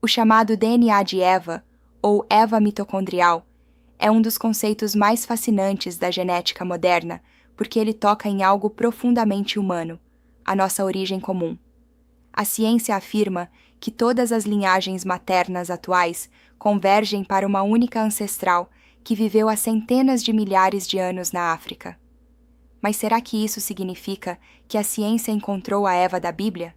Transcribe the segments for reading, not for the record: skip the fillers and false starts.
O chamado DNA de Eva, ou Eva mitocondrial, é um dos conceitos mais fascinantes da genética moderna, porque ele toca em algo profundamente humano, a nossa origem comum. A ciência afirma que todas as linhagens maternas atuais convergem para uma única ancestral que viveu há centenas de milhares de anos na África. Mas será que isso significa que a ciência encontrou a Eva da Bíblia?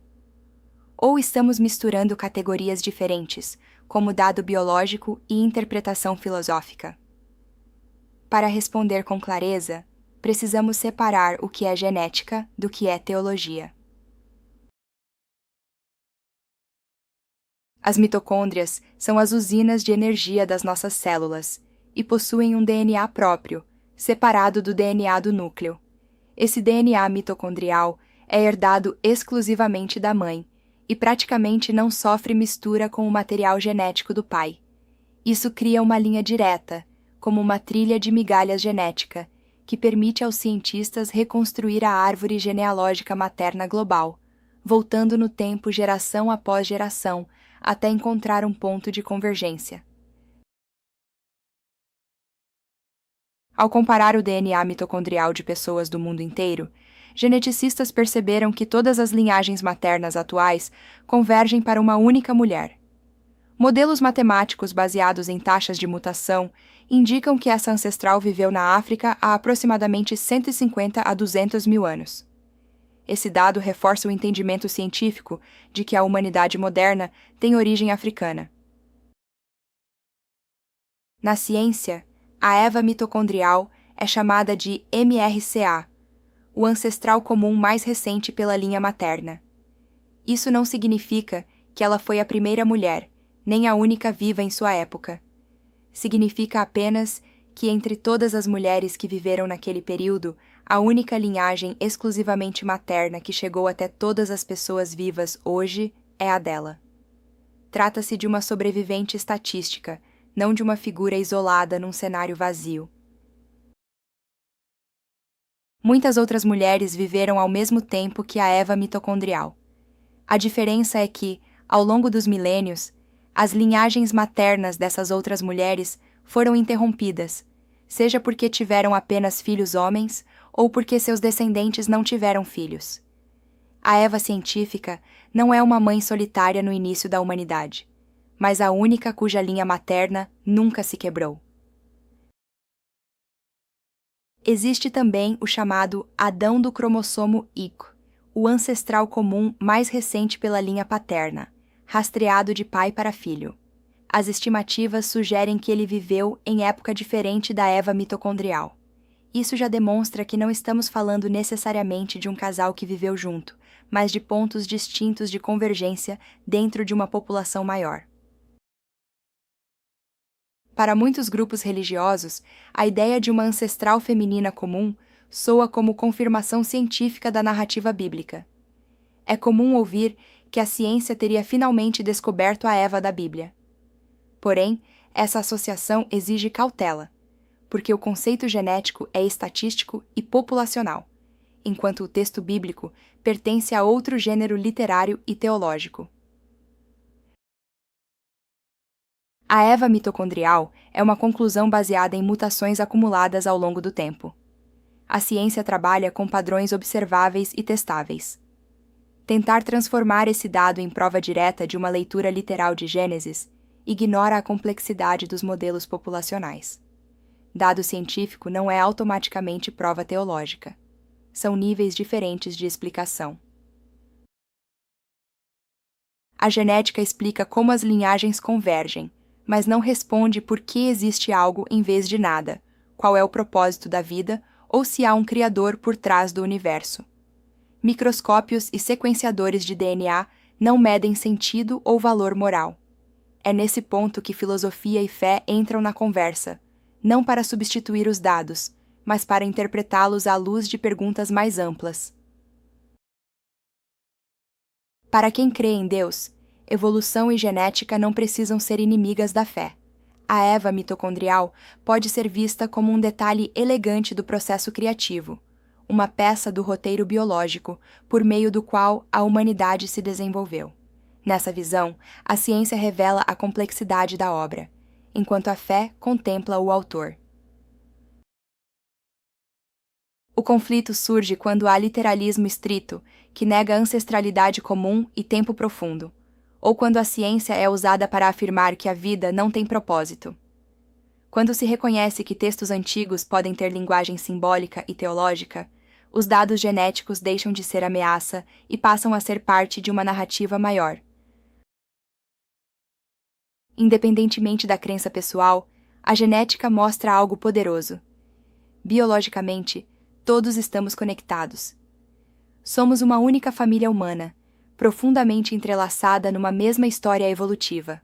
Ou estamos misturando categorias diferentes, como dado biológico e interpretação filosófica? Para responder com clareza, precisamos separar o que é genética do que é teologia. As mitocôndrias são as usinas de energia das nossas células e possuem um DNA próprio, separado do DNA do núcleo. Esse DNA mitocondrial é herdado exclusivamente da mãe e praticamente não sofre mistura com o material genético do pai. Isso cria uma linha direta, como uma trilha de migalhas genética, que permite aos cientistas reconstruir a árvore genealógica materna global, voltando no tempo geração após geração, até encontrar um ponto de convergência. Ao comparar o DNA mitocondrial de pessoas do mundo inteiro, geneticistas perceberam que todas as linhagens maternas atuais convergem para uma única mulher. Modelos matemáticos baseados em taxas de mutação indicam que essa ancestral viveu na África há aproximadamente 150 a 200 mil anos. Esse dado reforça o entendimento científico de que a humanidade moderna tem origem africana. Na ciência, a Eva mitocondrial é chamada de MRCA, o ancestral comum mais recente pela linha materna. Isso não significa que ela foi a primeira mulher, nem a única viva em sua época. Significa apenas que entre todas as mulheres que viveram naquele período, a única linhagem exclusivamente materna que chegou até todas as pessoas vivas hoje é a dela. Trata-se de uma sobrevivente estatística, não de uma figura isolada num cenário vazio. Muitas outras mulheres viveram ao mesmo tempo que a Eva mitocondrial. A diferença é que, ao longo dos milênios, as linhagens maternas dessas outras mulheres foram interrompidas, seja porque tiveram apenas filhos homens ou porque seus descendentes não tiveram filhos. A Eva científica não é uma mãe solitária no início da humanidade, mas a única cuja linha materna nunca se quebrou. Existe também o chamado Adão do cromossomo Y, o ancestral comum mais recente pela linha paterna, rastreado de pai para filho. As estimativas sugerem que ele viveu em época diferente da Eva mitocondrial. Isso já demonstra que não estamos falando necessariamente de um casal que viveu junto, mas de pontos distintos de convergência dentro de uma população maior. Para muitos grupos religiosos, a ideia de uma ancestral feminina comum soa como confirmação científica da narrativa bíblica. É comum ouvir que a ciência teria finalmente descoberto a Eva da Bíblia. Porém, essa associação exige cautela, porque o conceito genético é estatístico e populacional, enquanto o texto bíblico pertence a outro gênero literário e teológico. A Eva mitocondrial é uma conclusão baseada em mutações acumuladas ao longo do tempo. A ciência trabalha com padrões observáveis e testáveis. Tentar transformar esse dado em prova direta de uma leitura literal de Gênesis ignora a complexidade dos modelos populacionais. Dado científico não é automaticamente prova teológica. São níveis diferentes de explicação. A genética explica como as linhagens convergem, mas não responde por que existe algo em vez de nada, qual é o propósito da vida ou se há um criador por trás do universo. Microscópios e sequenciadores de DNA não medem sentido ou valor moral. É nesse ponto que filosofia e fé entram na conversa, não para substituir os dados, mas para interpretá-los à luz de perguntas mais amplas. Para quem crê em Deus, evolução e genética não precisam ser inimigas da fé. A Eva mitocondrial pode ser vista como um detalhe elegante do processo criativo, uma peça do roteiro biológico por meio do qual a humanidade se desenvolveu. Nessa visão, a ciência revela a complexidade da obra, enquanto a fé contempla o autor. O conflito surge quando há literalismo estrito, que nega ancestralidade comum e tempo profundo, ou quando a ciência é usada para afirmar que a vida não tem propósito. Quando se reconhece que textos antigos podem ter linguagem simbólica e teológica, os dados genéticos deixam de ser ameaça e passam a ser parte de uma narrativa maior. Independentemente da crença pessoal, a genética mostra algo poderoso. Biologicamente, todos estamos conectados. Somos uma única família humana, profundamente entrelaçada numa mesma história evolutiva.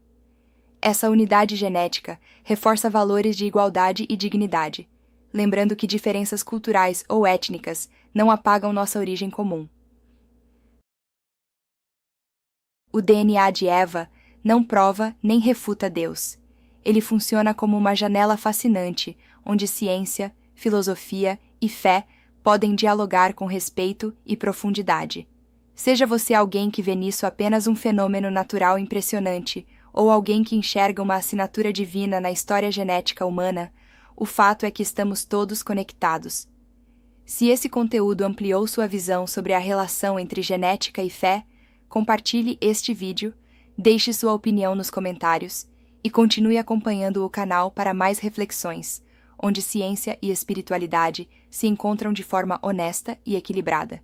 Essa unidade genética reforça valores de igualdade e dignidade, lembrando que diferenças culturais ou étnicas não apagam nossa origem comum. O DNA de Eva não prova nem refuta Deus. Ele funciona como uma janela fascinante, onde ciência, filosofia e fé podem dialogar com respeito e profundidade. Seja você alguém que vê nisso apenas um fenômeno natural impressionante, ou alguém que enxerga uma assinatura divina na história genética humana, o fato é que estamos todos conectados. Se esse conteúdo ampliou sua visão sobre a relação entre genética e fé, compartilhe este vídeo, deixe sua opinião nos comentários e continue acompanhando o canal para mais reflexões, onde ciência e espiritualidade se encontram de forma honesta e equilibrada.